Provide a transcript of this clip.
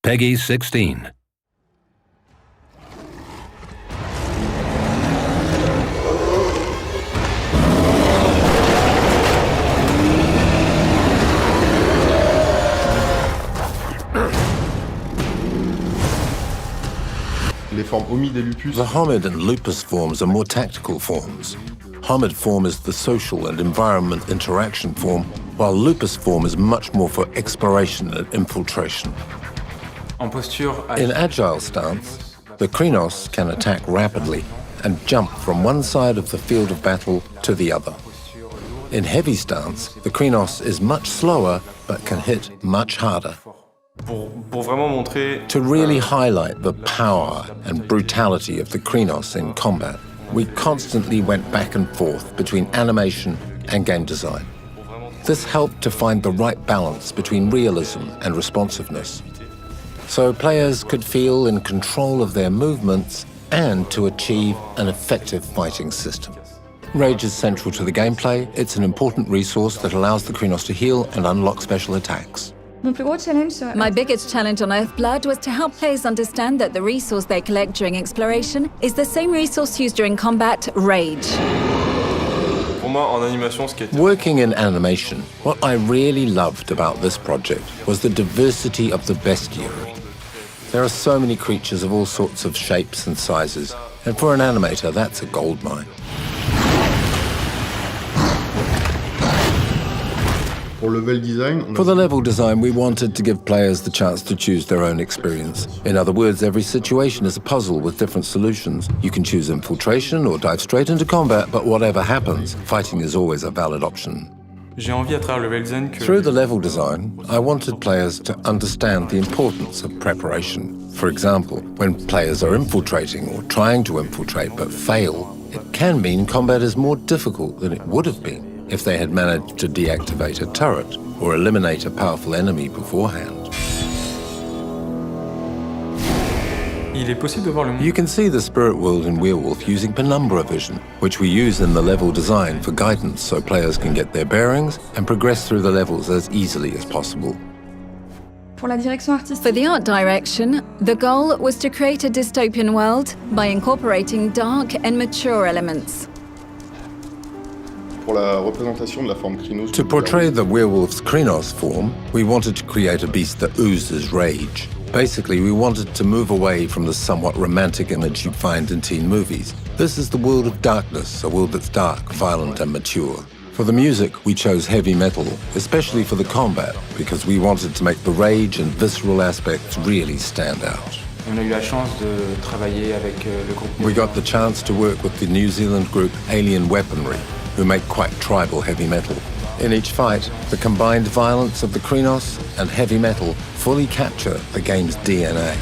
Peggy 16. The Homid and Lupus forms are more tactical forms. Homid form is the social and environment interaction form, while Lupus form is much more for exploration and infiltration. In agile stance, the Krynos can attack rapidly and jump from one side of the field of battle to the other. In heavy stance, the Krynos is much slower but can hit much harder. To really highlight the power and brutality of the Krynos in combat, we constantly went back and forth between animation and game design. This helped to find the right balance between realism and responsiveness, so players could feel in control of their movements and to achieve an effective fighting system. Rage is central to the gameplay. It's an important resource that allows the Krynos to heal and unlock special attacks. My biggest challenge on Earthblood was to help players understand that the resource they collect during exploration is the same resource used during combat, rage. Working in animation, what I really loved about this project was the diversity of the bestiary. There are so many creatures of all sorts of shapes and sizes, and for an animator, that's a goldmine. For the level design, we wanted to give players the chance to choose their own experience. In other words, every situation is a puzzle with different solutions. You can choose infiltration or dive straight into combat, but whatever happens, fighting is always a valid option. Through the level design, I wanted players to understand the importance of preparation. For example, when players are infiltrating or trying to infiltrate but fail, it can mean combat is more difficult than it would have been if they had managed to deactivate a turret or eliminate a powerful enemy beforehand. You can see the spirit world in Werewolf using penumbra vision, which we use in the level design for guidance so players can get their bearings and progress through the levels as easily as possible. For the art direction, the goal was to create a dystopian world by incorporating dark and mature elements. To portray the werewolf's Krynos form, we wanted to create a beast that oozes rage. Basically, we wanted to move away from the somewhat romantic image you'd find in teen movies. This is the world of darkness, a world that's dark, violent, and mature. For the music, we chose heavy metal, especially for the combat, because we wanted to make the rage and visceral aspects really stand out. We got the chance to work with the New Zealand group Alien Weaponry, who make quite tribal heavy metal. In each fight, the combined violence of the Krynos and heavy metal fully capture the game's DNA.